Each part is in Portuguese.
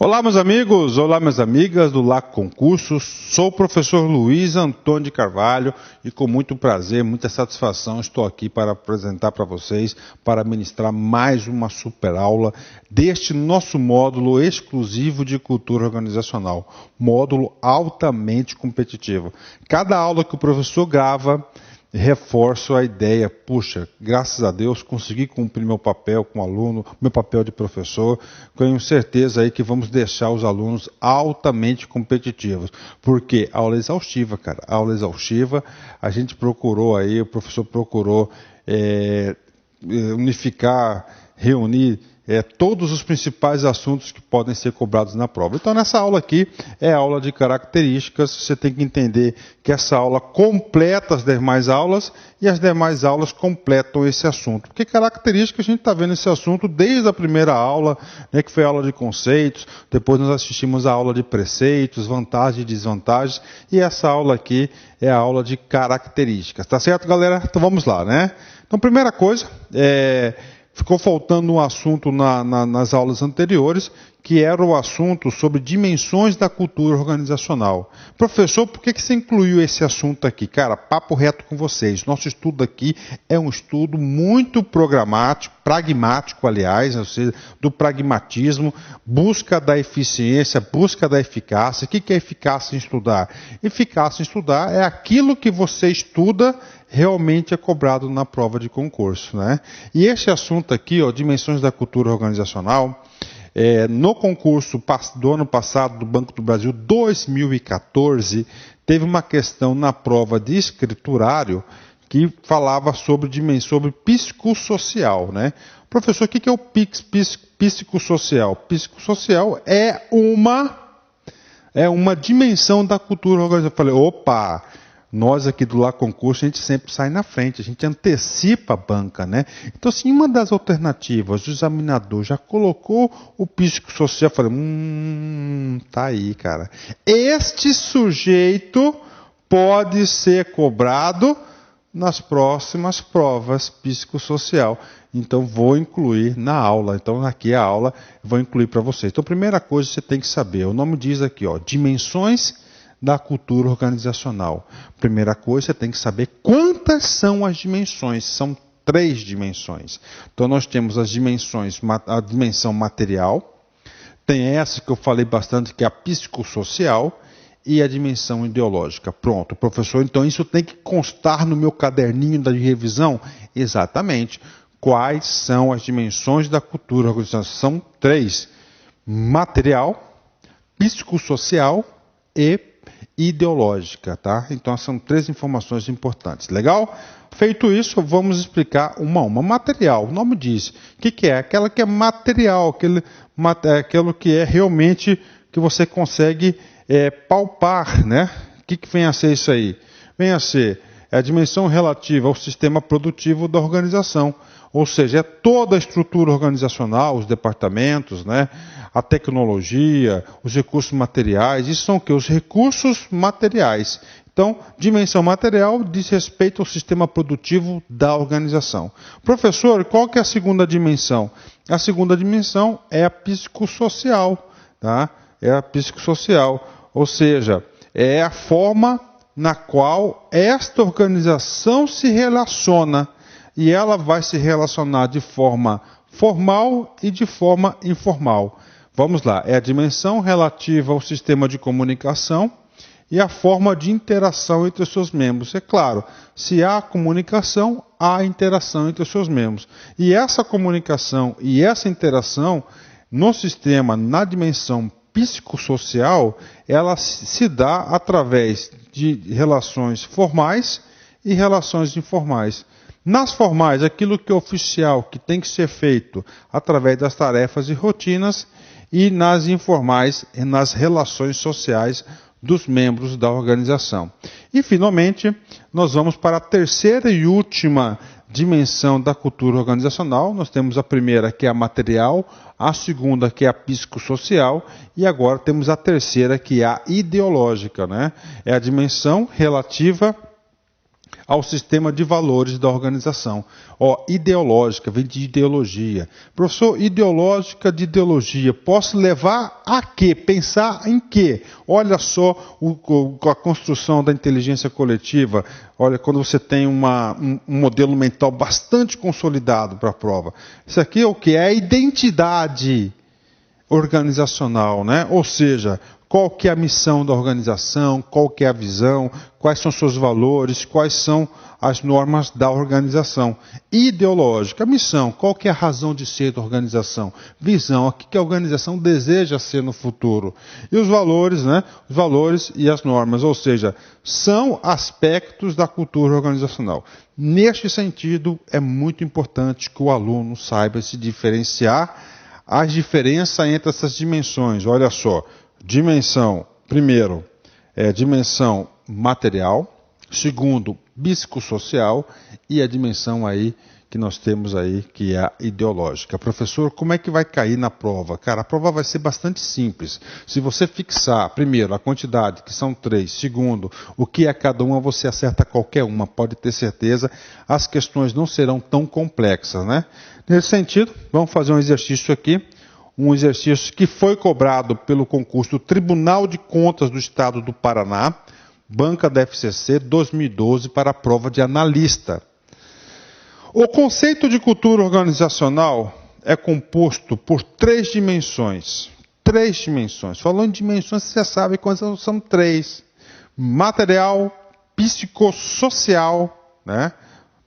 Olá, meus amigos, olá, minhas amigas do LAC Concursos. Sou o professor Luiz Antônio de Carvalho e com muito prazer, muita satisfação estou aqui para apresentar para vocês, para ministrar mais uma super aula deste nosso módulo exclusivo de cultura organizacional, módulo altamente competitivo. Cada aula que o professor grava, reforço a ideia, puxa, graças a Deus consegui cumprir meu papel com o aluno, meu papel de professor, tenho certeza aí que vamos deixar os alunos altamente competitivos, porque aula exaustiva, cara, aula exaustiva, a gente procurou aí, o professor procurou unificar, reunir todos os principais assuntos que podem ser cobrados na prova. Então, nessa aula aqui, é a aula de características, você tem que entender que essa aula completa as demais aulas e as demais aulas completam esse assunto. Porque características, a gente está vendo esse assunto desde a primeira aula, né, que foi a aula de conceitos, depois nós assistimos a aula de preceitos, vantagens e desvantagens, e essa aula aqui é a aula de características. Tá certo, galera? Então, vamos lá, né? Então, primeira coisa, ficou faltando um assunto nas aulas anteriores, que era o assunto sobre dimensões da cultura organizacional. Professor, por que você incluiu esse assunto aqui? Cara, papo reto com vocês. Nosso estudo aqui é um estudo muito pragmático, aliás, ou seja, do pragmatismo, busca da eficiência, busca da eficácia. O que é eficácia em estudar? Eficácia em estudar é aquilo que você estuda realmente é cobrado na prova de concurso, né? E esse assunto aqui, ó, dimensões da cultura organizacional, no concurso do ano passado do Banco do Brasil 2014, teve uma questão na prova de escriturário que falava sobre psicossocial, né? Professor, o que é o psicossocial? Psicossocial é uma dimensão da cultura organizacional. Eu falei, opa! Nós aqui do LAC Concurso, a gente sempre sai na frente, a gente antecipa a banca, né? Então, assim, uma das alternativas, o examinador já colocou o psicossocial, eu falei, tá aí, cara. Este sujeito pode ser cobrado nas próximas provas psicossocial. Então, vou incluir na aula. Então, aqui a aula, vou incluir para vocês. Então, primeira coisa que você tem que saber, o nome diz aqui, ó, dimensões da cultura organizacional. Primeira coisa, você tem que saber quantas são as dimensões. São 3 dimensões. Então, nós temos as dimensões, a dimensão material, tem essa que eu falei bastante, que é a psicossocial, e a dimensão ideológica. Pronto, professor, então isso tem que constar no meu caderninho de revisão? Exatamente. Quais são as dimensões da cultura organizacional? São 3. Material, psicossocial e ideológica, tá? Então são 3 informações importantes. Legal? Feito isso, vamos explicar uma a uma. Material, o nome diz. O que é? Aquela que é material, aquilo que é realmente que você consegue palpar, né? O que vem a ser isso aí? Vem a ser a dimensão relativa ao sistema produtivo da organização. Ou seja, é toda a estrutura organizacional, os departamentos, né? A tecnologia, os recursos materiais, isso são o quê? Os recursos materiais. Então, dimensão material diz respeito ao sistema produtivo da organização. Professor, qual que é a segunda dimensão? A segunda dimensão é a psicossocial, tá? É a psicossocial, ou seja, é a forma na qual esta organização se relaciona. E ela vai se relacionar de forma formal e de forma informal. Vamos lá, é a dimensão relativa ao sistema de comunicação e a forma de interação entre os seus membros. É claro, se há comunicação, há interação entre os seus membros. E essa comunicação e essa interação no sistema, na dimensão psicossocial, ela se dá através de relações formais e relações informais. Nas formais, aquilo que é oficial, que tem que ser feito através das tarefas e rotinas, e nas informais, nas relações sociais dos membros da organização. E, finalmente, nós vamos para a terceira e última dimensão da cultura organizacional. Nós temos a primeira, que é a material, a segunda, que é a psicossocial, e agora temos a terceira, que é a ideológica, né? É a dimensão relativa ao sistema de valores da organização. Ideológica, vem de ideologia. Professor, ideológica de ideologia, posso levar a quê? Pensar em quê? Olha só a construção da inteligência coletiva. Olha, quando você tem um modelo mental bastante consolidado para a prova. Isso aqui é o que? É a identidade organizacional, né? Ou seja, qual que é a missão da organização, qual que é a visão, quais são seus valores, quais são as normas da organização. Ideológica, missão, qual que é a razão de ser da organização. Visão, o que a organização deseja ser no futuro. E os valores, né? Os valores e as normas, ou seja, são aspectos da cultura organizacional. Neste sentido, é muito importante que o aluno saiba se diferenciar a diferença entre essas dimensões. Olha só, dimensão, primeiro, é dimensão material, segundo, psicossocial, e a dimensão aí que nós temos aí, que é a ideológica. Professor, como é que vai cair na prova? Cara, a prova vai ser bastante simples. Se você fixar, primeiro, a quantidade, que são 3, segundo, o que é cada uma, você acerta qualquer uma, pode ter certeza, as questões não serão tão complexas, né? Nesse sentido, vamos fazer um exercício aqui, um exercício que foi cobrado pelo concurso do Tribunal de Contas do Estado do Paraná, banca da FCC 2012, para a prova de analista. O conceito de cultura organizacional é composto por 3 dimensões. 3 dimensões. Falando de dimensões, você já sabe quantas são 3. Material, psicossocial, né?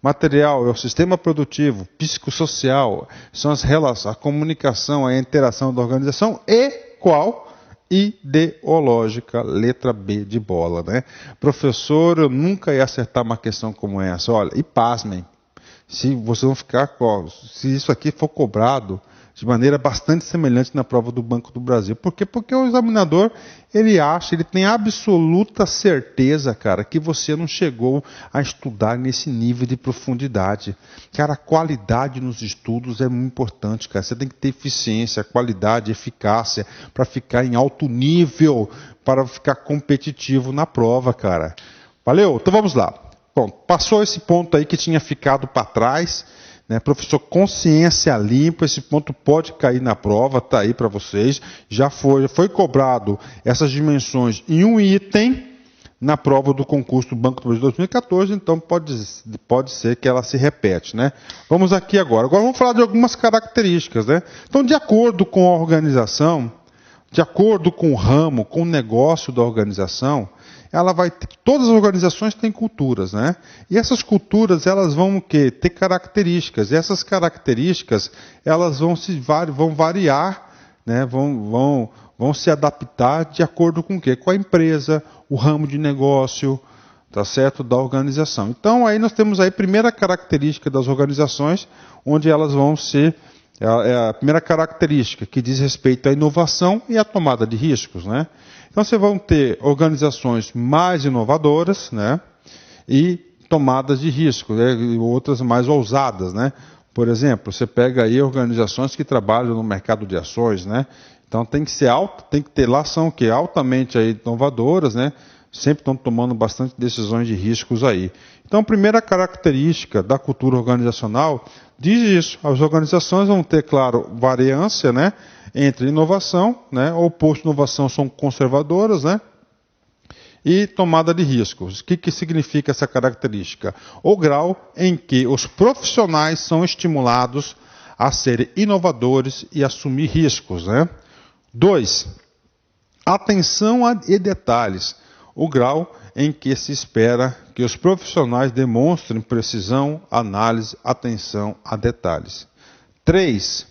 Material é o sistema produtivo, psicossocial são as relações, a comunicação, a interação da organização e qual? Ideológica, letra B de bola, né? Professor, eu nunca ia acertar uma questão como essa. Olha, e pasmem, se vocês vão ficar, se isso aqui for cobrado de maneira bastante semelhante na prova do Banco do Brasil. Por quê? Porque o examinador, ele tem absoluta certeza, cara, que você não chegou a estudar nesse nível de profundidade. Cara, a qualidade nos estudos é muito importante, cara. Você tem que ter eficiência, qualidade, eficácia, para ficar em alto nível, para ficar competitivo na prova, cara. Valeu? Então vamos lá. Bom, passou esse ponto aí que tinha ficado para trás, né? Professor, consciência limpa, esse ponto pode cair na prova, está aí para vocês. Já foi cobrado essas dimensões em um item na prova do concurso do Banco do Brasil 2014, então pode ser que ela se repete, né? Vamos aqui agora. Agora vamos falar de algumas características, né? Então, de acordo com a organização, de acordo com o ramo, com o negócio da organização, todas as organizações têm culturas, né? E essas culturas, elas vão o quê? Ter características. E essas características, elas vão variar, né? Vão se adaptar de acordo com o quê? Com a empresa, o ramo de negócio, tá certo? Da organização. Então, aí nós temos aí a primeira característica das organizações, onde elas vão ser a primeira característica que diz respeito à inovação e à tomada de riscos, né? Então, vocês vão ter organizações mais inovadoras, né? E tomadas de risco, né? E outras mais ousadas, né? Por exemplo, você pega aí organizações que trabalham no mercado de ações, né? Então, tem que ter lá, são o quê? Altamente aí inovadoras, né? Sempre estão tomando bastante decisões de riscos aí. Então, a primeira característica da cultura organizacional diz isso. As organizações vão ter, claro, variância, né, entre inovação, né, o oposto de inovação são conservadoras, né, e tomada de riscos. O que significa essa característica? O grau em que os profissionais são estimulados a serem inovadores e assumir riscos, né? 2. Atenção e detalhes. O grau em que se espera que os profissionais demonstrem precisão, análise, atenção a detalhes. 3.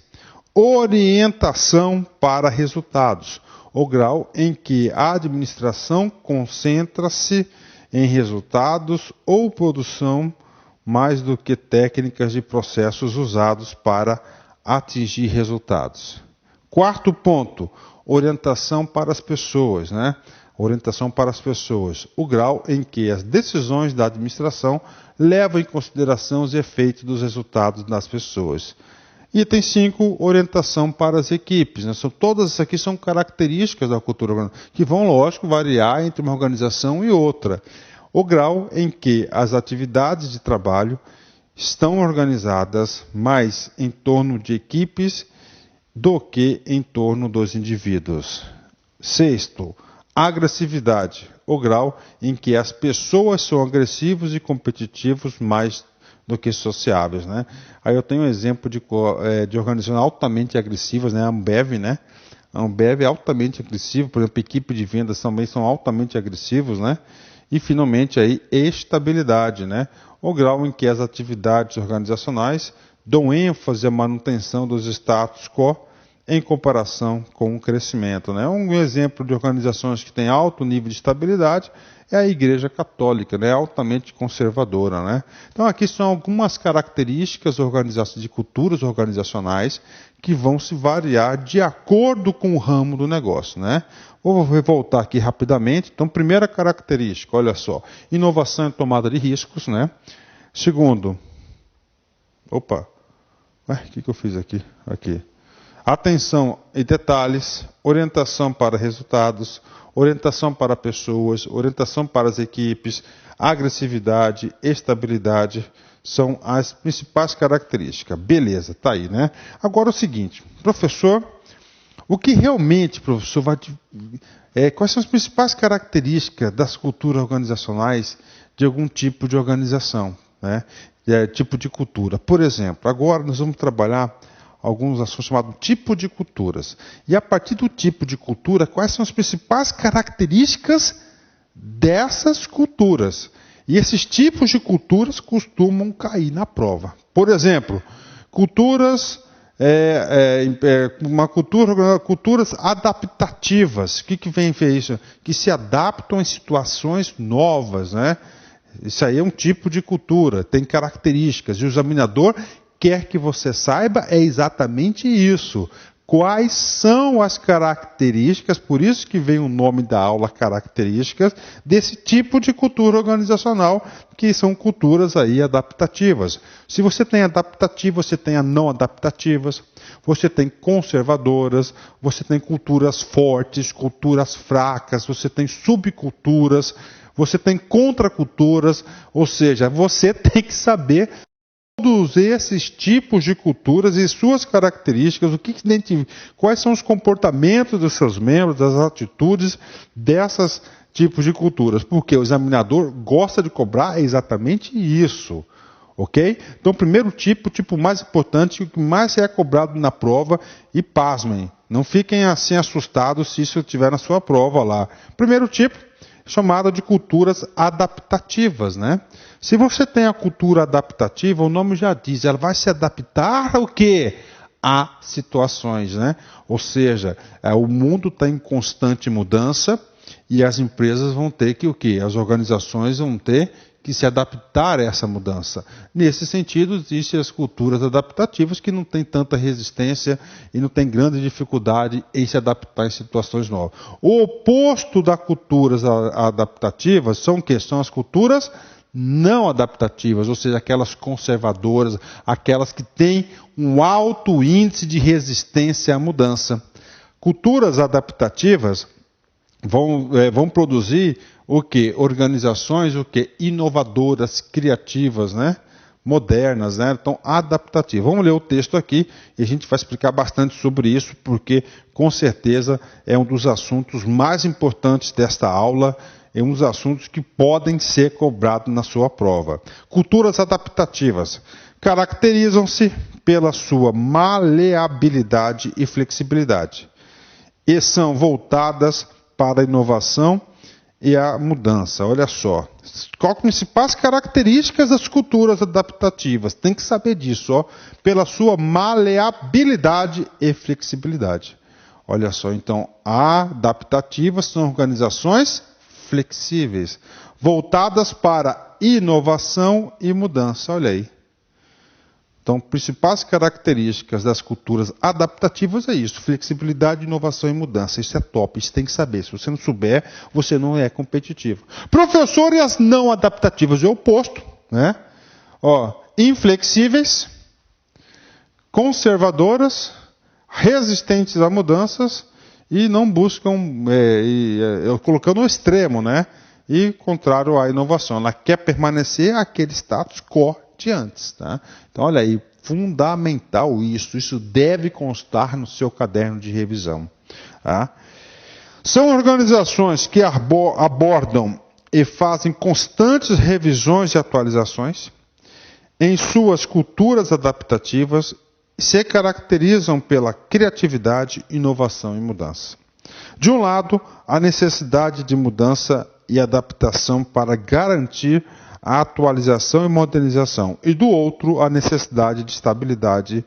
Orientação para resultados. O grau em que a administração concentra-se em resultados ou produção mais do que técnicas de processos usados para atingir resultados. 4º ponto, orientação para as pessoas, né? Orientação para as pessoas. O grau em que as decisões da administração levam em consideração os efeitos dos resultados das pessoas. Item 5, orientação para as equipes, né? Todas essas aqui são características da cultura organizacional, que vão, lógico, variar entre uma organização e outra. O grau em que as atividades de trabalho estão organizadas mais em torno de equipes do que em torno dos indivíduos. Sexto, agressividade, o grau em que as pessoas são agressivos e competitivos mais do que sociáveis, né? Aí eu tenho um exemplo de organizações altamente agressivas, né? A Ambev, né? A Ambev é altamente agressiva, por exemplo, a equipe de vendas também são altamente agressivos, né? E finalmente aí estabilidade, né? O grau em que as atividades organizacionais dão ênfase à manutenção dos status quo em comparação com o crescimento, né? Um exemplo de organizações que têm alto nível de estabilidade é a Igreja Católica, né? Altamente conservadora, né? Então aqui são algumas características de culturas organizacionais que vão se variar de acordo com o ramo do negócio, né? Vou voltar aqui rapidamente. Então, primeira característica, olha só, inovação e tomada de riscos, né? Segundo, o que eu fiz aqui? Aqui. Atenção e detalhes, orientação para resultados, orientação para pessoas, orientação para as equipes, agressividade, estabilidade, são as principais características. Beleza, tá aí, né? Agora o seguinte, professor, o que realmente, professor, quais são as principais características das culturas organizacionais de algum tipo de organização, né? Tipo de cultura. Por exemplo, agora nós vamos trabalhar alguns assuntos chamados tipo de culturas. E a partir do tipo de cultura, quais são as principais características dessas culturas? E esses tipos de culturas costumam cair na prova. Por exemplo, culturas culturas adaptativas. O que vem ver isso? Que se adaptam em situações novas, né? Isso aí é um tipo de cultura, tem características. E o examinador quer que você saiba é exatamente isso. Quais são as características, por isso que vem o nome da aula, características, desse tipo de cultura organizacional, que são culturas aí adaptativas. Se você tem adaptativas, você tem a não adaptativas, você tem conservadoras, você tem culturas fortes, culturas fracas, você tem subculturas, você tem contraculturas, ou seja, você tem que saber todos esses tipos de culturas e suas características, quais são os comportamentos dos seus membros, as atitudes dessas tipos de culturas, porque o examinador gosta de cobrar exatamente isso, ok? Então, o primeiro tipo, o tipo mais importante, o que mais é cobrado na prova, e pasmem, não fiquem assim assustados se isso estiver na sua prova lá. Primeiro tipo, chamada de culturas adaptativas, né? Se você tem a cultura adaptativa, o nome já diz, ela vai se adaptar ao quê? A situações, né? Ou seja, o mundo está em constante mudança e as empresas vão ter que o quê? As organizações vão ter que se adaptar a essa mudança. Nesse sentido, existem as culturas adaptativas que não têm tanta resistência e não têm grande dificuldade em se adaptar em situações novas. O oposto das culturas adaptativas são o quê? São as culturas não adaptativas, ou seja, aquelas conservadoras, aquelas que têm um alto índice de resistência à mudança. Culturas adaptativas vão produzir o que? Organizações inovadoras, criativas, né? Modernas, né? Então, adaptativas. Vamos ler o texto aqui e a gente vai explicar bastante sobre isso, porque com certeza é um dos assuntos mais importantes desta aula, é um dos assuntos que podem ser cobrados na sua prova. Culturas adaptativas caracterizam-se pela sua maleabilidade e flexibilidade e são voltadas para a inovação e a mudança. Olha só, quais as principais características das culturas adaptativas? Tem que saber disso, ó, pela sua maleabilidade e flexibilidade. Olha só, então, adaptativas são organizações flexíveis, voltadas para inovação e mudança. Olha aí. Então, principais características das culturas adaptativas é isso: flexibilidade, inovação e mudança. Isso é top, isso tem que saber. Se você não souber, você não é competitivo. Professor, e as não adaptativas? É o oposto, né? Ó, inflexíveis, conservadoras, resistentes a mudanças e não buscam, colocando o extremo, né? E contrário à inovação, ela quer permanecer aquele status quo de antes. Tá? Então, olha aí, fundamental isso deve constar no seu caderno de revisão. Tá? São organizações que abordam e fazem constantes revisões e atualizações em suas culturas adaptativas, se caracterizam pela criatividade, inovação e mudança. De um lado, a necessidade de mudança e adaptação para garantir a atualização e modernização, e do outro, a necessidade de estabilidade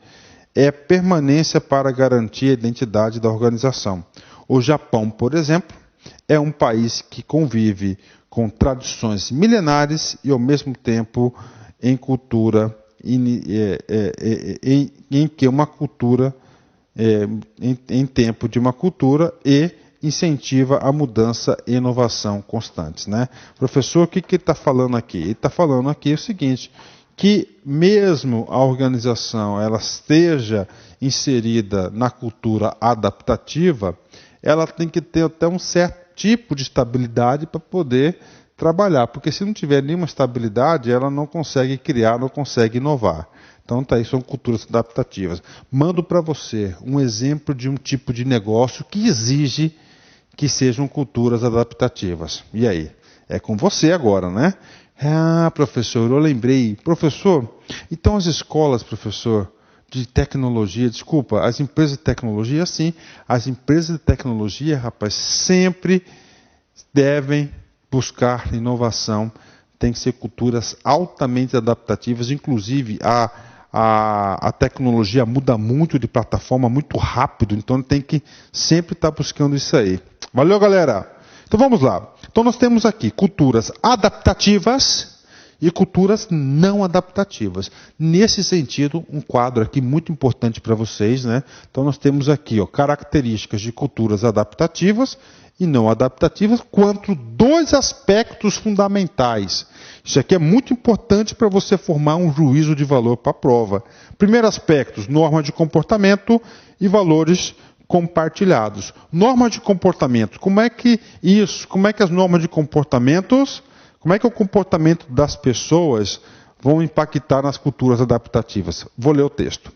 e permanência para garantir a identidade da organização. O Japão, por exemplo, é um país que convive com tradições milenares e, ao mesmo tempo, em cultura, em que uma cultura, em tempo de uma cultura e incentiva a mudança e inovação constantes. Né? Professor, o que ele está falando aqui? Ele está falando aqui o seguinte, que mesmo a organização ela esteja inserida na cultura adaptativa, ela tem que ter até um certo tipo de estabilidade para poder trabalhar, porque se não tiver nenhuma estabilidade, ela não consegue criar, não consegue inovar. Então, tá aí, são culturas adaptativas. Mando para você um exemplo de um tipo de negócio que exige que sejam culturas adaptativas. E aí? É com você agora, né? Ah, professor, eu lembrei. Professor, então as escolas, professor, de tecnologia, desculpa, as empresas de tecnologia, sim, as empresas de tecnologia, rapaz, sempre devem buscar inovação, tem que ser culturas altamente adaptativas, inclusive a tecnologia muda muito de plataforma, muito rápido, então tem que sempre estar buscando isso aí. Valeu, galera? Então vamos lá. Então nós temos aqui culturas adaptativas e culturas não adaptativas. Nesse sentido, um quadro aqui muito importante para vocês, né? Então nós temos aqui, ó, características de culturas adaptativas e não adaptativas, quanto dois aspectos fundamentais. Isso aqui é muito importante para você formar um juízo de valor para a prova. Primeiro aspecto, norma de comportamento e valores compartilhados. Norma de comportamento, como é que as normas de comportamentos, como é que o comportamento das pessoas vão impactar nas culturas adaptativas? Vou ler o texto.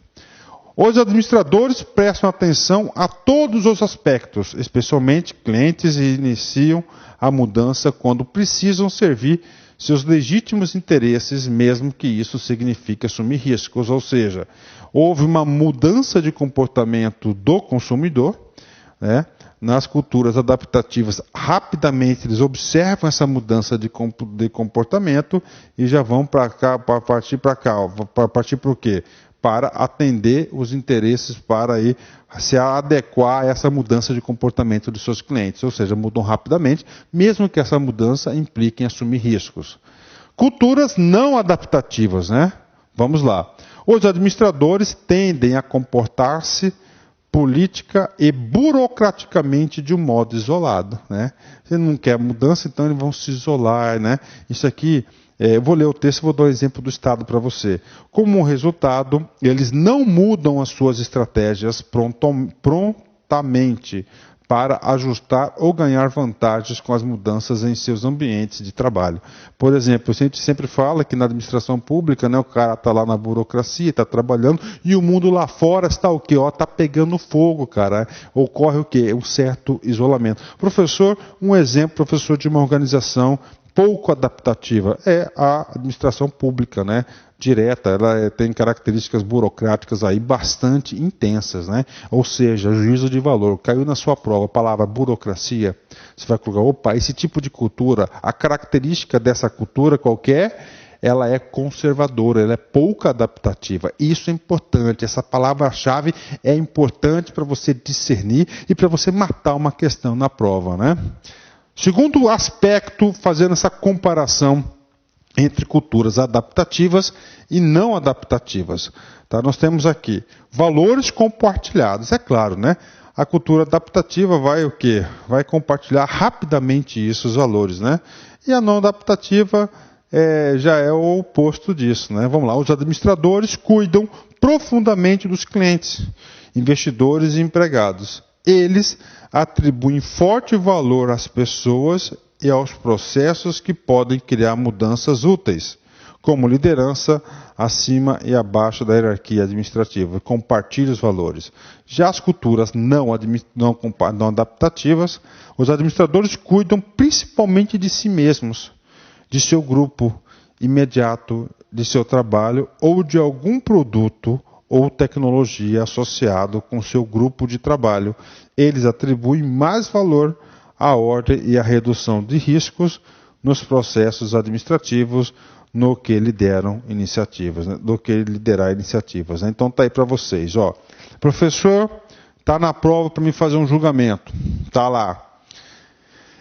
Os administradores prestam atenção a todos os aspectos, especialmente clientes, e iniciam a mudança quando precisam servir seus legítimos interesses, mesmo que isso signifique assumir riscos. Ou seja, houve uma mudança de comportamento do consumidor, né? Nas culturas adaptativas, rapidamente eles observam essa mudança de comportamento e já vão para partir para o quê? Para atender os interesses, para aí se adequar a essa mudança de comportamento dos seus clientes. Ou seja, mudam rapidamente, mesmo que essa mudança implique em assumir riscos. Culturas não adaptativas, né? Vamos lá. Os administradores tendem a comportar-se política e burocraticamente de um modo isolado, né? Você não quer mudança, então eles vão se isolar, né? Isso aqui, eu vou ler o texto e vou dar um exemplo do Estado para você. Como resultado, eles não mudam as suas estratégias prontamente para ajustar ou ganhar vantagens com as mudanças em seus ambientes de trabalho. Por exemplo, a gente sempre fala que na administração pública, né, o cara está lá na burocracia, está trabalhando, e o mundo lá fora está o quê? Está pegando fogo, cara. Ocorre o quê? Um certo isolamento. Professor, um exemplo, professor de uma organização pouco adaptativa é a administração pública, né? Direta, ela tem características burocráticas aí bastante intensas, né? Ou seja, juízo de valor. Caiu na sua prova a palavra burocracia, você vai colocar, opa, esse tipo de cultura, a característica dessa cultura qualquer, ela é conservadora, ela é pouco adaptativa. Isso é importante, essa palavra-chave é importante para você discernir e para você matar uma questão na prova, né? Segundo aspecto, fazendo essa comparação entre culturas adaptativas e não adaptativas. Tá? Nós temos aqui valores compartilhados, é claro, né? A cultura adaptativa vai o quê? Vai compartilhar rapidamente isso, os valores, né? E a não adaptativa já é o oposto disso, né? Vamos lá, os administradores cuidam profundamente dos clientes, investidores e empregados. Eles atribuem forte valor às pessoas e aos processos que podem criar mudanças úteis, como liderança acima e abaixo da hierarquia administrativa, compartilha os valores. Já as culturas não adaptativas, os administradores cuidam principalmente de si mesmos, de seu grupo imediato, de seu trabalho ou de algum produto ou tecnologia associado com seu grupo de trabalho. Eles atribuem mais valor à ordem e à redução de riscos nos processos administrativos no que lideram iniciativas, né? Do que liderar iniciativas. Né? Então tá aí para vocês, ó. Professor, tá na prova para me fazer um julgamento, tá lá.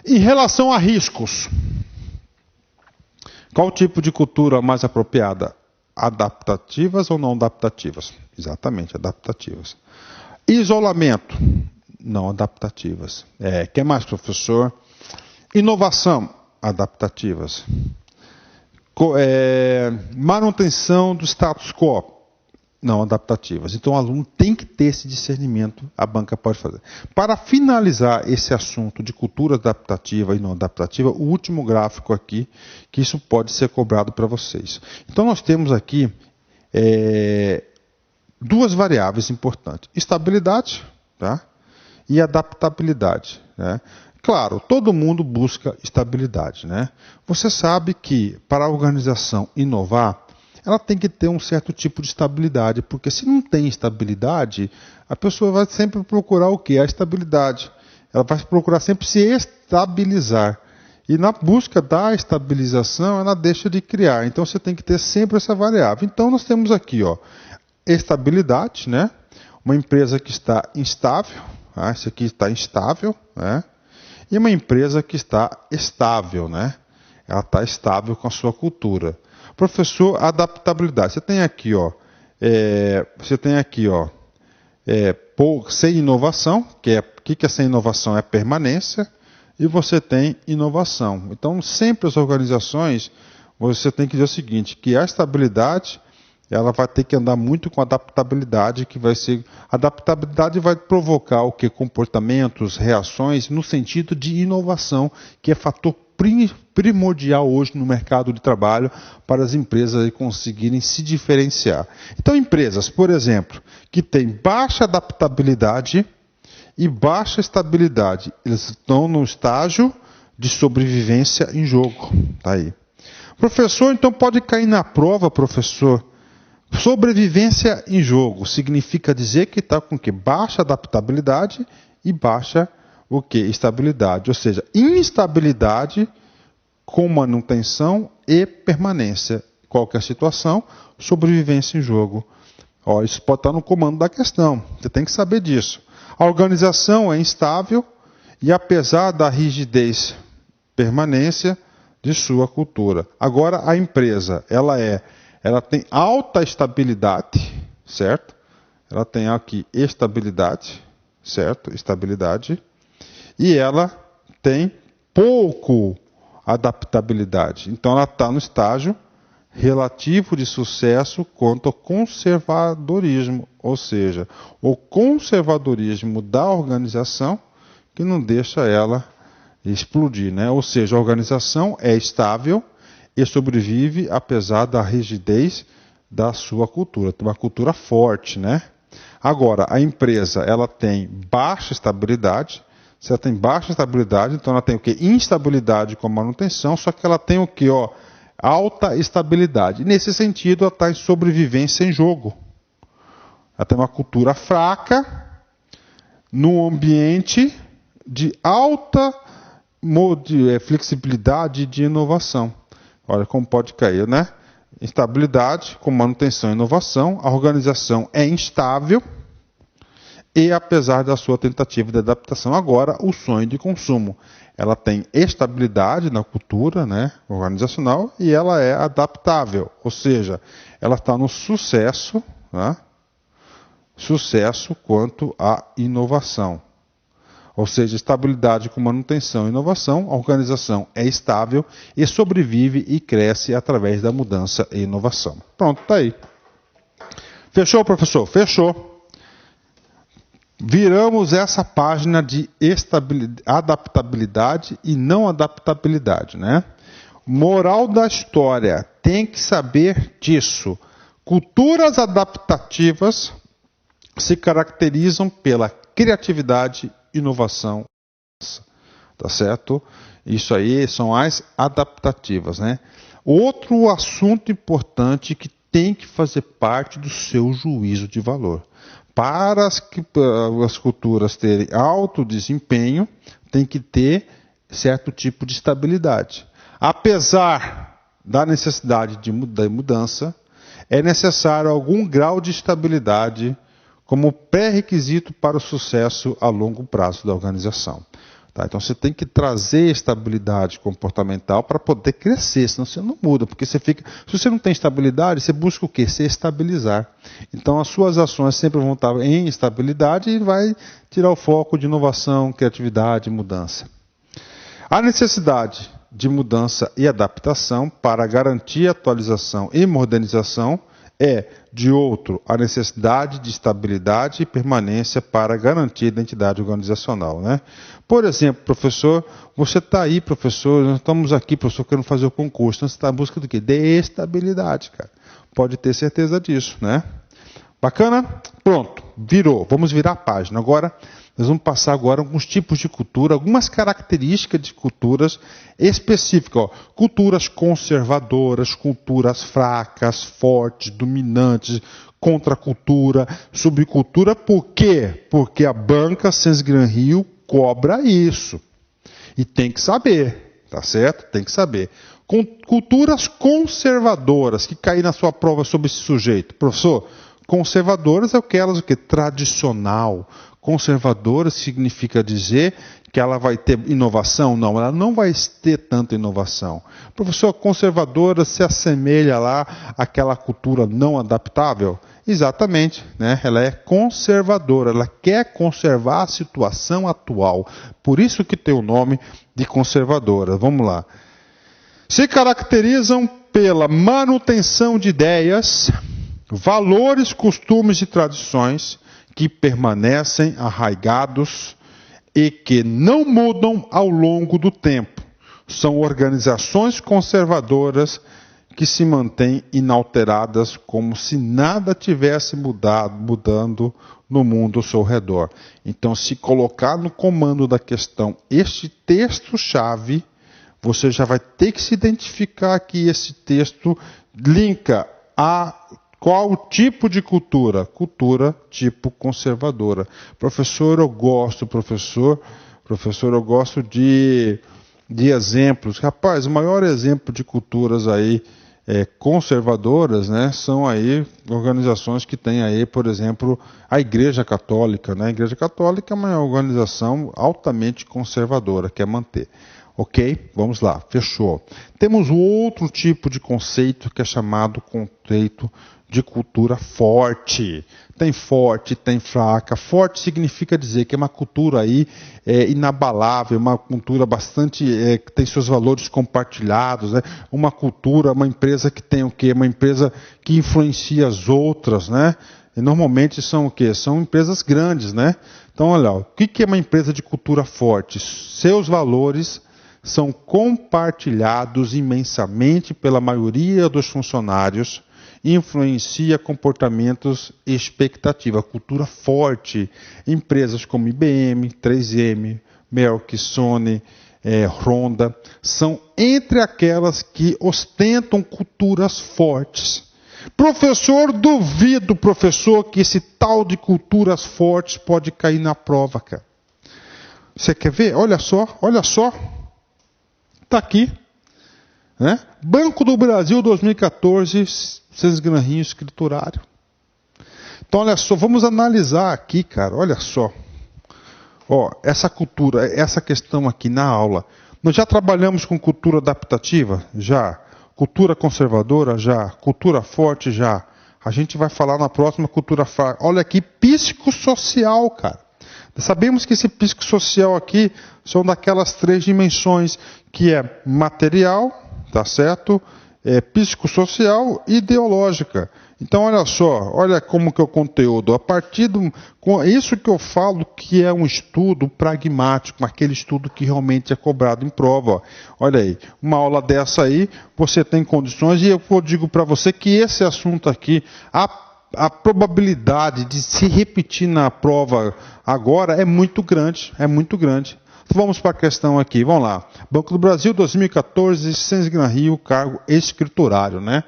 Em relação a riscos, qual tipo de cultura mais apropriada? Adaptativas ou não adaptativas? Exatamente, adaptativas. Isolamento, não adaptativas. Que mais, professor? Inovação, adaptativas. Manutenção do status quo, não adaptativas. Então o aluno tem que ter esse discernimento, a banca pode fazer. Para finalizar esse assunto de cultura adaptativa e não adaptativa, o último gráfico aqui, que isso pode ser cobrado para vocês. Então nós temos aqui duas variáveis importantes, estabilidade, tá? E adaptabilidade, né? Claro, todo mundo busca estabilidade, né? Você sabe que para a organização inovar, ela tem que ter um certo tipo de estabilidade, porque se não tem estabilidade, a pessoa vai sempre procurar o quê? A estabilidade. Ela vai procurar sempre se estabilizar. E na busca da estabilização, ela deixa de criar. Então você tem que ter sempre essa variável. Então nós temos aqui, ó, estabilidade, né? Uma empresa que está instável, tá? Esse aqui está instável, né? E uma empresa que está estável, né? Ela está estável com a sua cultura. Professor, adaptabilidade. Você tem aqui, ó, sem inovação, que é sem inovação? É permanência, e você tem inovação. Então, sempre as organizações, você tem que dizer o seguinte, que a estabilidade, ela vai ter que andar muito com adaptabilidade, que vai ser... Adaptabilidade vai provocar o que? Comportamentos, reações, no sentido de inovação, que é fator primordial hoje no mercado de trabalho para as empresas conseguirem se diferenciar. Então, empresas, por exemplo, que têm baixa adaptabilidade e baixa estabilidade, eles estão no estágio de sobrevivência em jogo. Tá aí. Professor, então pode cair na prova, professor. Sobrevivência em jogo significa dizer que está com que? Baixa adaptabilidade e baixa o que? Estabilidade. Ou seja, instabilidade com manutenção e permanência. Qualquer situação, sobrevivência em jogo. Ó, isso pode estar no comando da questão. Você tem que saber disso. A organização é instável e apesar da rigidez, permanência de sua cultura. Agora, a empresa, ela tem alta estabilidade, certo? Ela tem aqui estabilidade, certo? Estabilidade. E ela tem pouco adaptabilidade. Então ela está no estágio relativo de sucesso quanto ao conservadorismo, ou seja, o conservadorismo da organização que não deixa ela explodir, né? Ou seja, a organização é estável e sobrevive apesar da rigidez da sua cultura. Tem uma cultura forte, né? Agora, a empresa, ela tem baixa estabilidade. Se ela tem baixa estabilidade, então ela tem o quê? Instabilidade com a manutenção, só que ela tem o quê? Ó, alta estabilidade. Nesse sentido, ela está em sobrevivência em jogo. Ela tem uma cultura fraca, num ambiente de alta flexibilidade e de inovação. Olha como pode cair, né? Estabilidade com manutenção e inovação. A organização é instável. E apesar da sua tentativa de adaptação, agora o sonho de consumo. Ela tem estabilidade na cultura, né, organizacional e ela é adaptável. Ou seja, ela está no sucesso, né, sucesso quanto à inovação. Ou seja, estabilidade com manutenção e inovação, a organização é estável e sobrevive e cresce através da mudança e inovação. Pronto, está aí. Fechou, professor? Fechou. viramos essa página de adaptabilidade e não adaptabilidade, né? Moral da história, tem que saber disso. Culturas adaptativas se caracterizam pela criatividade, inovação, tá certo? Isso aí são as adaptativas, né? Outro assunto importante que tem que fazer parte do seu juízo de valor. Para as culturas terem alto desempenho, tem que ter certo tipo de estabilidade. Apesar da necessidade de mudança, é necessário algum grau de estabilidade como pré-requisito para o sucesso a longo prazo da organização. Tá? Então você tem que trazer estabilidade comportamental para poder crescer, senão você não muda, porque você fica. Se você não tem estabilidade, você busca o quê? Se estabilizar. Então as suas ações sempre vão estar em estabilidade e vai tirar o foco de inovação, criatividade e mudança. A necessidade de mudança e adaptação para garantir atualização e modernização é, de outro, a necessidade de estabilidade e permanência para garantir a identidade organizacional, né? Por exemplo, professor, você está aí, professor, nós estamos aqui, professor, querendo fazer o concurso, então você está em busca do quê? De estabilidade, cara. Pode ter certeza disso, né? Bacana? Pronto, virou. Vamos virar a página. Agora, nós vamos passar agora alguns tipos de cultura, algumas características de culturas específicas. Ó. Culturas conservadoras, culturas fracas, fortes, dominantes, contracultura, subcultura. Por quê? Porque a banca Sens Gran Rio cobra isso. E tem que saber, tá certo? Tem que saber. Culturas conservadoras, que caem na sua prova sobre esse sujeito. Professor, conservadoras é aquelas o que? Tradicional. Conservadora significa dizer que ela vai ter inovação? Não, ela não vai ter tanta inovação. Professor, conservadora se assemelha lá àquela cultura não adaptável? Exatamente, né? Ela é conservadora, ela quer conservar a situação atual. Por isso que tem o nome de conservadora. Vamos lá. Se caracterizam pela manutenção de ideias, valores, costumes e tradições que permanecem arraigados e que não mudam ao longo do tempo. São organizações conservadoras que se mantêm inalteradas como se nada tivesse mudando no mundo ao seu redor. Então, se colocar no comando da questão este texto-chave, você já vai ter que se identificar que esse texto linka a qual tipo de cultura? Cultura tipo conservadora. Professor, eu gosto, professor, eu gosto de exemplos. Rapaz, o maior exemplo de culturas aí conservadoras, né, são aí organizações que têm aí, por exemplo, a Igreja Católica, né? A Igreja Católica é uma organização altamente conservadora, quer manter. Ok? Vamos lá, fechou. Temos outro tipo de conceito que é chamado conceito de cultura forte. Tem forte, tem fraca. Forte significa dizer que é uma cultura aí inabalável, uma cultura bastante que tem seus valores compartilhados, né? Uma cultura, uma empresa que tem o quê? Uma empresa que influencia as outras, né? E normalmente são o quê? São empresas grandes, né? Então, olha, o que é uma empresa de cultura forte? Seus valores são compartilhados imensamente pela maioria dos funcionários, influencia comportamentos e expectativa. Cultura forte. Empresas como IBM, 3M, Merck, Sony, Honda, são entre aquelas que ostentam culturas fortes. Professor, duvido, professor, que esse tal de culturas fortes pode cair na prova, cara. Você quer ver? Olha só. Está aqui. Né? Banco do Brasil 2014, Sens Gran Rio escriturário. Então, olha só, vamos analisar aqui, cara, olha só. Ó, essa cultura, essa questão aqui na aula. Nós já trabalhamos com cultura adaptativa? Já. Cultura conservadora? Já. Cultura forte? Já. A gente vai falar na próxima cultura fraca. Olha aqui, psicossocial, cara. Sabemos que esse psicossocial aqui são daquelas 3 dimensões, que é material, tá certo? psicossocial e ideológica. Então, olha só, olha como que é o conteúdo. A partir com isso que eu falo que é um estudo pragmático, aquele estudo que realmente é cobrado em prova. Ó. Olha aí, uma aula dessa aí, você tem condições, e eu digo para você que esse assunto aqui, a probabilidade de se repetir na prova agora é muito grande, é muito grande. Vamos para a questão aqui, vamos lá. Banco do Brasil, 2014, Sens Gran Rio, cargo escriturário, né?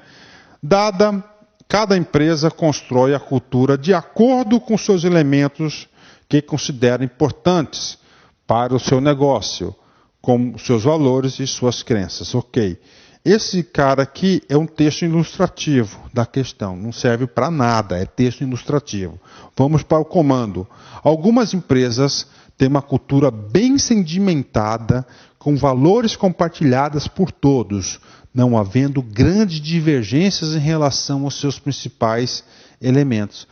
Cada empresa constrói a cultura de acordo com seus elementos que considera importantes para o seu negócio, como seus valores e suas crenças. Ok. Esse cara aqui é um texto ilustrativo da questão, não serve para nada, é texto ilustrativo. Vamos para o comando. Algumas empresas têm uma cultura bem sedimentada, com valores compartilhados por todos, não havendo grandes divergências em relação aos seus principais elementos.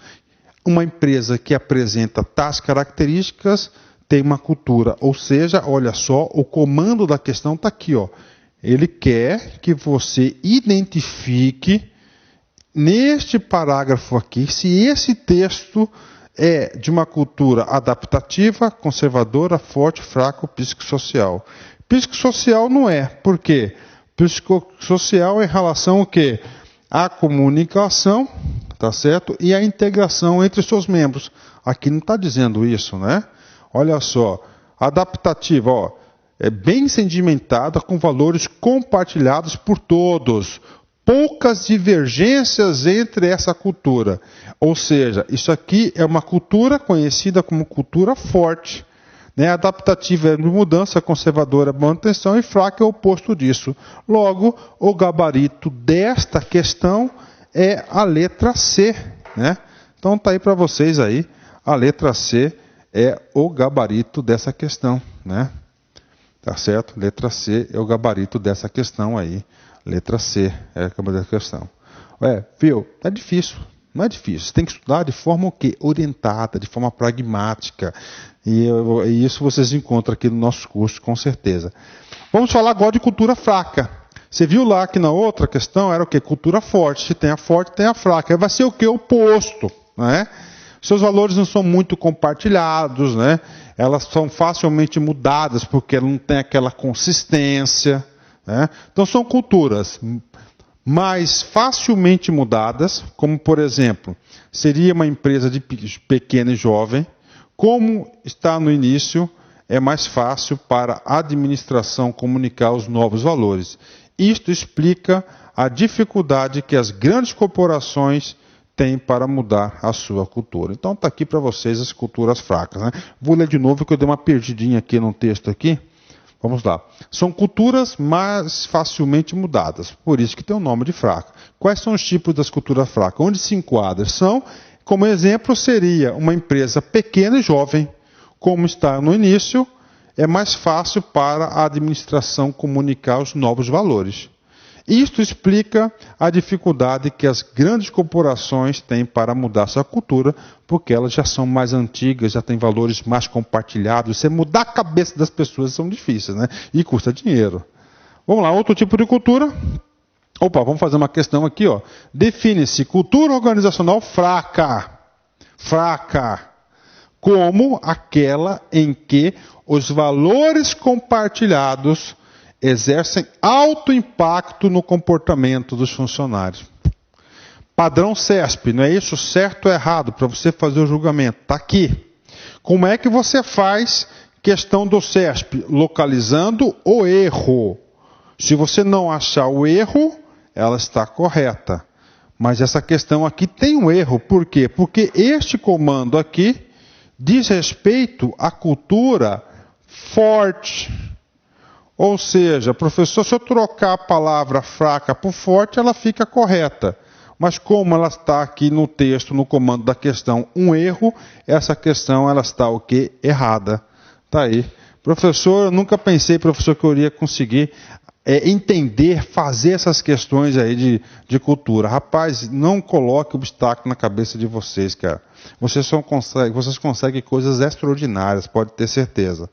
Uma empresa que apresenta tais características tem uma cultura, ou seja, olha só, o comando da questão está aqui, ó. Ele quer que você identifique neste parágrafo aqui se esse texto é de uma cultura adaptativa, conservadora, forte, fraca ou psicossocial. Psicossocial não é. Por quê? Psicossocial é em relação ao quê? A comunicação, tá certo? E a integração entre seus membros. Aqui não está dizendo isso, né? Olha só. Adaptativa, ó. É bem sedimentada, com valores compartilhados por todos. Poucas divergências entre essa cultura. Ou seja, isso aqui é uma cultura conhecida como cultura forte. Né? Adaptativa é de mudança, conservadora é manutenção e fraca é o oposto disso. Logo, o gabarito desta questão é a letra C. Né? Então está aí para vocês aí, a letra C é o gabarito dessa questão. Né? Tá certo? Letra C é o gabarito dessa questão aí. Letra C é a gabarito dessa questão. Viu? É difícil. Não é difícil. Você tem que estudar de forma o quê? Orientada, de forma pragmática. E isso vocês encontram aqui no nosso curso, com certeza. Vamos falar agora de cultura fraca. Você viu lá que na outra questão era o quê? Cultura forte. Se tem a forte, tem a fraca. Aí vai ser o quê? O oposto. Né? Seus valores não são muito compartilhados, né? Elas são facilmente mudadas porque ela não tem aquela consistência. Né? Então são culturas mais facilmente mudadas, como por exemplo, seria uma empresa de pequena e jovem, como está no início, é mais fácil para a administração comunicar os novos valores. Isto explica a dificuldade que as grandes corporações têm para mudar a sua cultura. Então está aqui para vocês as culturas fracas. Né? Vou ler de novo que eu dei uma perdidinha aqui no texto aqui. Vamos lá. São culturas mais facilmente mudadas, por isso que tem o nome de fraca. Quais são os tipos das culturas fracas? Onde se enquadra? São, como exemplo, seria uma empresa pequena e jovem, como está no início, é mais fácil para a administração comunicar os novos valores. Isto explica a dificuldade que as grandes corporações têm para mudar sua cultura, porque elas já são mais antigas, já têm valores mais compartilhados. Você mudar a cabeça das pessoas são difíceis, né? E custa dinheiro. Vamos lá, outro tipo de cultura. Vamos fazer uma questão aqui, ó. Define-se cultura organizacional fraca. Fraca. Como aquela em que os valores compartilhados exercem alto impacto no comportamento dos funcionários. Padrão CESP, não é isso? Certo ou errado? Para você fazer o julgamento. Está aqui. Como é que você faz questão do CESP? Localizando o erro. Se você não achar o erro, ela está correta. Mas essa questão aqui tem um erro. Por quê? Porque este comando aqui diz respeito à cultura forte. Ou seja, professor, se eu trocar a palavra fraca por forte, ela fica correta. Mas como ela está aqui no texto, no comando da questão, um erro, essa questão ela está o quê? Errada. Está aí. Professor, eu nunca pensei, professor, que eu iria conseguir entender, fazer essas questões aí de cultura. Rapaz, não coloque obstáculo na cabeça de vocês, cara. Vocês conseguem coisas extraordinárias, pode ter certeza.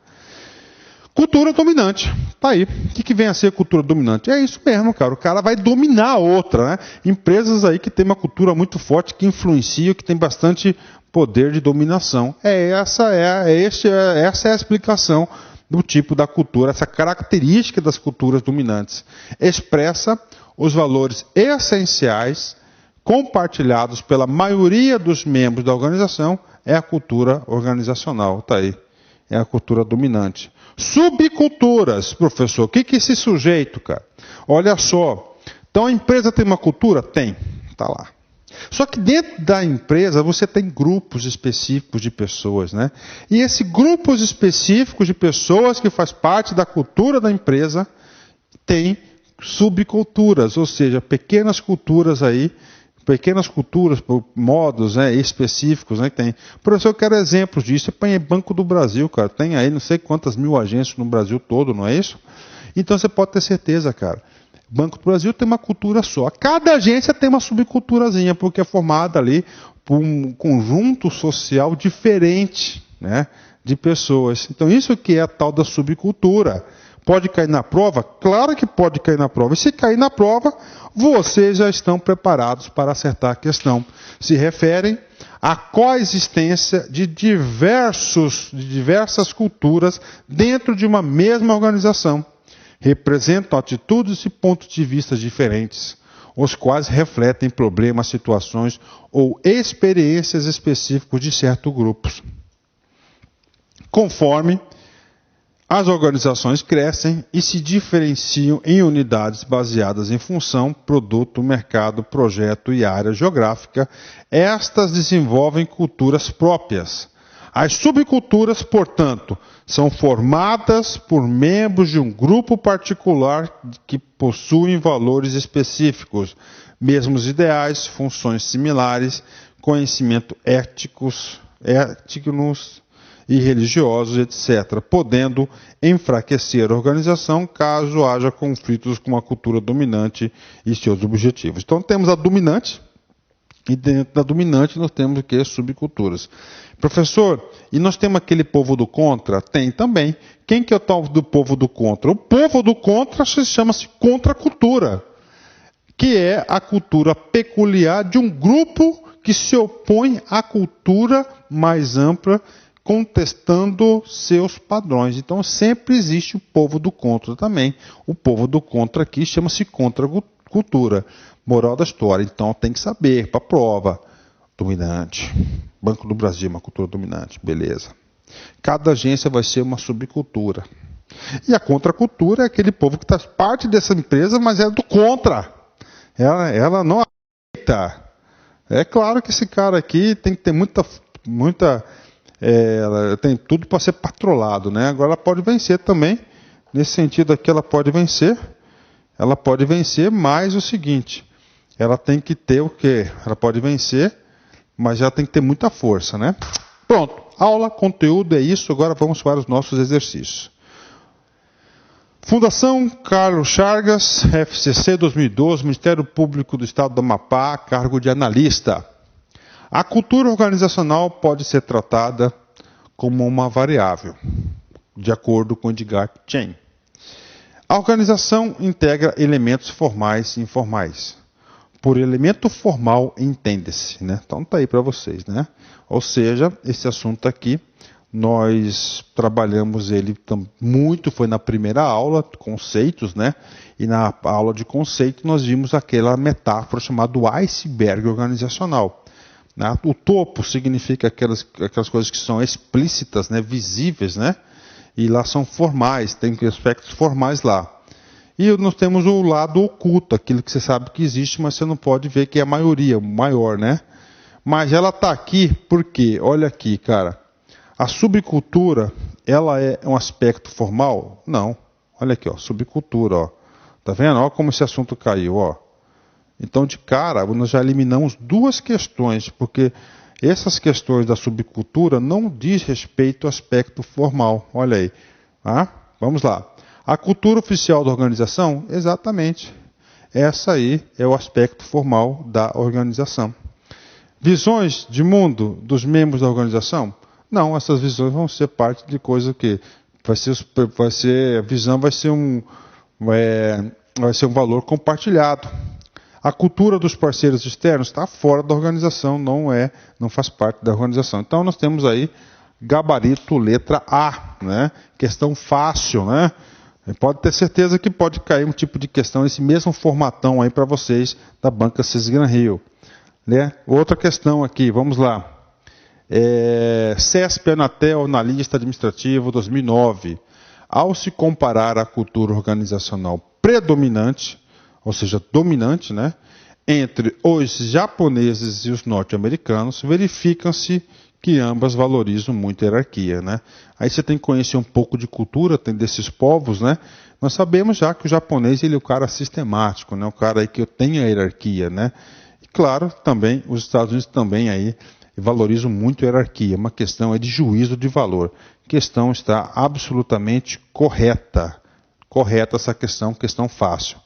Cultura dominante. Tá aí. O que vem a ser cultura dominante? É isso mesmo, cara. O cara vai dominar a outra, né? Empresas aí que tem uma cultura muito forte, que influenciam, que tem bastante poder de dominação. Essa é a explicação do tipo da cultura, essa característica das culturas dominantes. Expressa os valores essenciais compartilhados pela maioria dos membros da organização, é a cultura organizacional. Tá aí. É a cultura dominante. Subculturas, professor. O que é esse sujeito, cara? Olha só. Então a empresa tem uma cultura? Tem. Está lá. Só que dentro da empresa você tem grupos específicos de pessoas, né? E esses grupos específicos de pessoas que faz parte da cultura da empresa tem subculturas, ou seja, pequenas culturas aí, pequenas culturas, modos, né, específicos, né, que tem. Professor, eu quero exemplos disso. Você põe Banco do Brasil, cara. Tem aí não sei quantas mil agências no Brasil todo, não é isso? Então você pode ter certeza, cara. Banco do Brasil tem uma cultura só. Cada agência tem uma subculturazinha, porque é formada ali por um conjunto social diferente, né, de pessoas. Então isso que é a tal da subcultura. Pode cair na prova? Claro que pode cair na prova. E se cair na prova, vocês já estão preparados para acertar a questão. Se referem à coexistência de diversas culturas dentro de uma mesma organização. Representam atitudes e pontos de vista diferentes, os quais refletem problemas, situações ou experiências específicas de certos grupos. Conforme as organizações crescem e se diferenciam em unidades baseadas em função, produto, mercado, projeto e área geográfica. Estas desenvolvem culturas próprias. As subculturas, portanto, são formadas por membros de um grupo particular que possuem valores específicos, mesmos ideais, funções similares, conhecimento éticos e religiosos, etc., podendo enfraquecer a organização caso haja conflitos com a cultura dominante e seus objetivos. Então temos a dominante, e dentro da dominante nós temos o que? Subculturas. Professor, e nós temos aquele povo do contra? Tem também. Quem que é o tal do povo do contra? O povo do contra chama-se contracultura, que é a cultura peculiar de um grupo que se opõe à cultura mais ampla, contestando seus padrões. Então sempre existe o povo do contra também. O povo do contra aqui chama-se contracultura. Moral da história. Então tem que saber, para a prova. Dominante. Banco do Brasil, uma cultura dominante. Beleza. Cada agência vai ser uma subcultura. E a contracultura é aquele povo que faz parte dessa empresa, mas é do contra. Ela não aceita. É claro que esse cara aqui tem que ter ela tem tudo para ser patrolado, né? Agora ela pode vencer também. Nesse sentido aqui ela pode vencer. Ela pode vencer, mas o seguinte, ela tem que ter o quê? Ela pode vencer, mas ela tem que ter muita força, né? Pronto, aula, conteúdo é isso. Agora vamos para os nossos exercícios. Fundação Carlos Chagas, FCC 2012, Ministério Público do Estado do Amapá, cargo de analista. A cultura organizacional pode ser tratada como uma variável, de acordo com Edgar Chen. A organização integra elementos formais e informais. Por elemento formal, entende-se, né? Então está aí para vocês, né? Ou seja, esse assunto aqui, nós trabalhamos ele muito, foi na primeira aula, conceitos, né? E na aula de conceito nós vimos aquela metáfora chamada iceberg organizacional. Né? O topo significa aquelas coisas que são explícitas, né? Visíveis, né? E lá são formais, tem aspectos formais lá. E nós temos o lado oculto, aquilo que você sabe que existe, mas você não pode ver que é a maioria, o maior, né? Mas ela está aqui porque, olha aqui, cara, a subcultura, ela é um aspecto formal? Não. Olha aqui, ó, subcultura, ó. Tá vendo? Olha como esse assunto caiu, ó. Então, de cara, nós já eliminamos duas questões, porque essas questões da subcultura não diz respeito ao aspecto formal. Olha aí. Ah, vamos lá. A cultura oficial da organização? Exatamente. Essa aí é o aspecto formal da organização. Visões de mundo dos membros da organização? Não, essas visões vão ser parte de coisa que A visão vai ser um valor compartilhado. A cultura dos parceiros externos está fora da organização, não faz parte da organização. Então nós temos aí gabarito letra A, né? Questão fácil, né? Pode ter certeza que pode cair um tipo de questão nesse mesmo formatão aí para vocês da banca Cisgran Rio, né? Outra questão aqui, vamos lá. CESP Anatel na lista administrativa 2009. Ao se comparar a cultura organizacional predominante, ou seja, dominante, né, entre os japoneses e os norte-americanos, verificam-se que ambas valorizam muito a hierarquia, né? Aí você tem que conhecer um pouco de cultura, tem desses povos, né? Nós sabemos já que o japonês ele é o cara sistemático, né? O cara aí que tem a hierarquia, né? E claro, também os Estados Unidos também aí valorizam muito a hierarquia. Uma questão é de juízo de valor. A questão está absolutamente correta. Correta essa questão fácil.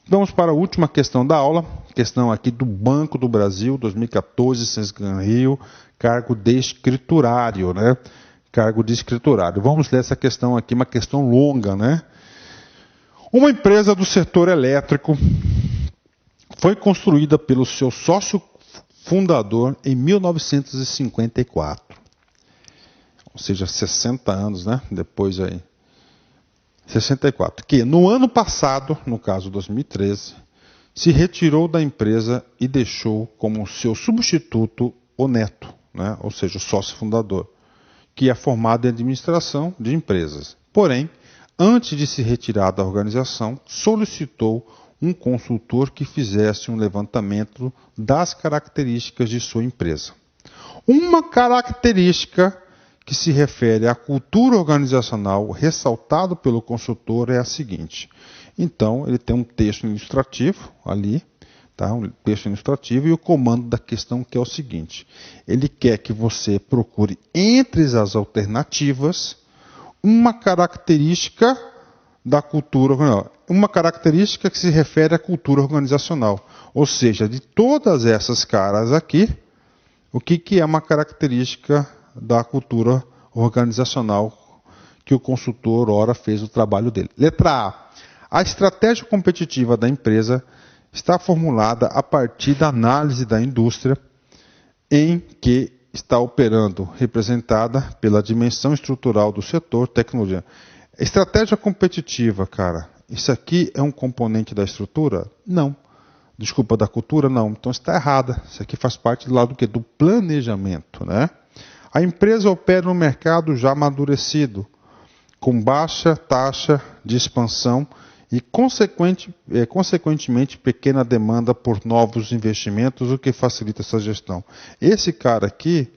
Vamos para a última questão da aula, questão aqui do Banco do Brasil, 2014, Cisgran Rio, cargo de escriturário, né? Cargo de escriturário. Vamos ler essa questão aqui, uma questão longa, né? Uma empresa do setor elétrico foi construída pelo seu sócio fundador em 1954. Ou seja, 60 anos, né? Depois aí. 64, que no ano passado, no caso 2013, se retirou da empresa e deixou como seu substituto o neto, né? Ou seja, o sócio fundador, que é formado em administração de empresas. Porém, antes de se retirar da organização, solicitou um consultor que fizesse um levantamento das características de sua empresa. Uma característica que se refere à cultura organizacional ressaltado pelo consultor é a seguinte. Então, ele tem um texto ilustrativo ali, tá? Um texto ilustrativo e o comando da questão que é o seguinte. Ele quer que você procure entre as alternativas uma característica da cultura organizacional. Uma característica que se refere à cultura organizacional. Ou seja, de todas essas caras aqui, o que é uma característica da cultura organizacional que o consultor, ora, fez o trabalho dele. Letra A. A estratégia competitiva da empresa está formulada a partir da análise da indústria em que está operando, representada pela dimensão estrutural do setor, tecnologia. Estratégia competitiva, cara, isso aqui é um componente da estrutura? Não. Desculpa, da cultura? Não. Então está errada. Isso aqui faz parte do lado do quê? Do planejamento, né? A empresa opera no mercado já amadurecido, com baixa taxa de expansão e, consequentemente, pequena demanda por novos investimentos, o que facilita essa gestão. Esse cara aqui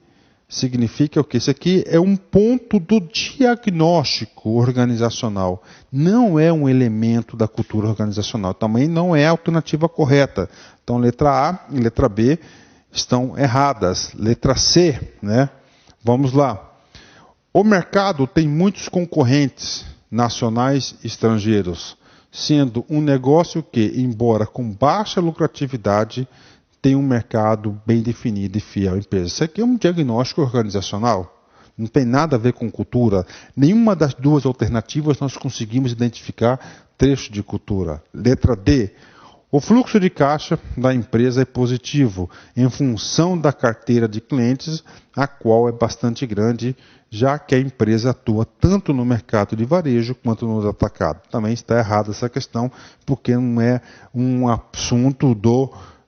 significa o quê? Esse aqui é um ponto do diagnóstico organizacional. Não é um elemento da cultura organizacional. Também não é a alternativa correta. Então, letra A e letra B estão erradas. Letra C, né? Vamos lá. O mercado tem muitos concorrentes nacionais e estrangeiros, sendo um negócio que, embora com baixa lucratividade, tem um mercado bem definido e fiel à empresa. Isso aqui é um diagnóstico organizacional. Não tem nada a ver com cultura. Nenhuma das duas alternativas nós conseguimos identificar trecho de cultura. Letra D. O fluxo de caixa da empresa é positivo, em função da carteira de clientes, a qual é bastante grande, já que a empresa atua tanto no mercado de varejo quanto no atacado. Também está errada essa questão, porque não é um assunto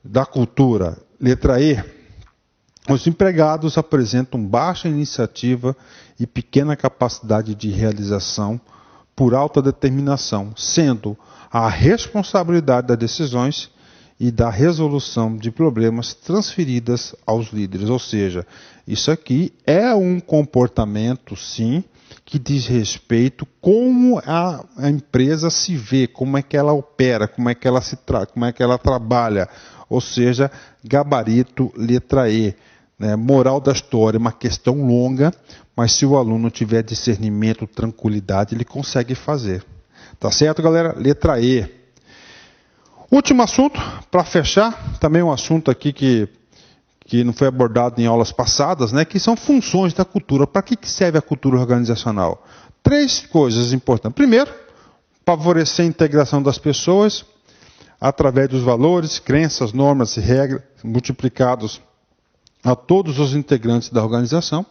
da cultura. Letra E. Os empregados apresentam baixa iniciativa e pequena capacidade de realização por alta determinação, sendo a responsabilidade das decisões e da resolução de problemas transferidas aos líderes. Ou seja, isso aqui é um comportamento, sim, que diz respeito como a empresa se vê, como é que ela opera, como é que ela se trata, como é que ela trabalha. Ou seja, gabarito letra E. Né? Moral da história, uma questão longa, mas se o aluno tiver discernimento, tranquilidade, ele consegue fazer. Tá certo, galera? Letra E. Último assunto, para fechar, também um assunto aqui que não foi abordado em aulas passadas, né, que são funções da cultura. Para que serve a cultura organizacional? 3 coisas importantes. Primeiro, favorecer a integração das pessoas através dos valores, crenças, normas e regras multiplicados a todos os integrantes da organização.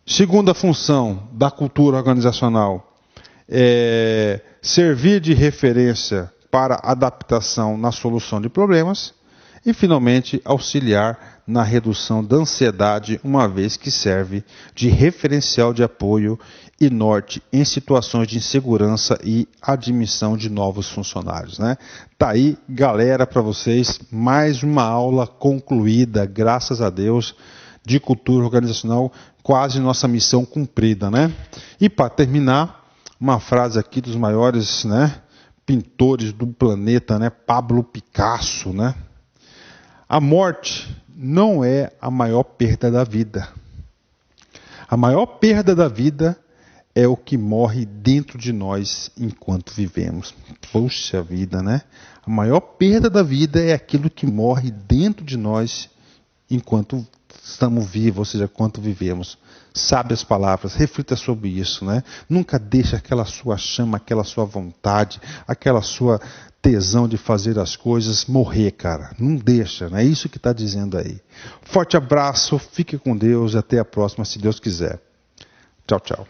Segunda função da cultura organizacional é servir de referência para adaptação na solução de problemas. E, finalmente, auxiliar na redução da ansiedade, uma vez que serve de referencial de apoio e norte em situações de insegurança e admissão de novos funcionários, né? Tá aí, galera, para vocês, mais uma aula concluída, graças a Deus, de cultura organizacional, quase nossa missão cumprida, né? E para terminar, uma frase aqui dos maiores, né, pintores do planeta, né, Pablo Picasso, né? A morte não é a maior perda da vida. A maior perda da vida é o que morre dentro de nós enquanto vivemos. Poxa vida, né? A maior perda da vida é aquilo que morre dentro de nós enquanto estamos vivos, ou seja, enquanto vivemos. Sabe as palavras, reflita sobre isso, né? Nunca deixe aquela sua chama, aquela sua vontade, aquela sua tesão de fazer as coisas morrer, cara. Não deixa, não é isso que está dizendo aí. Forte abraço, fique com Deus e até a próxima, se Deus quiser. Tchau, tchau.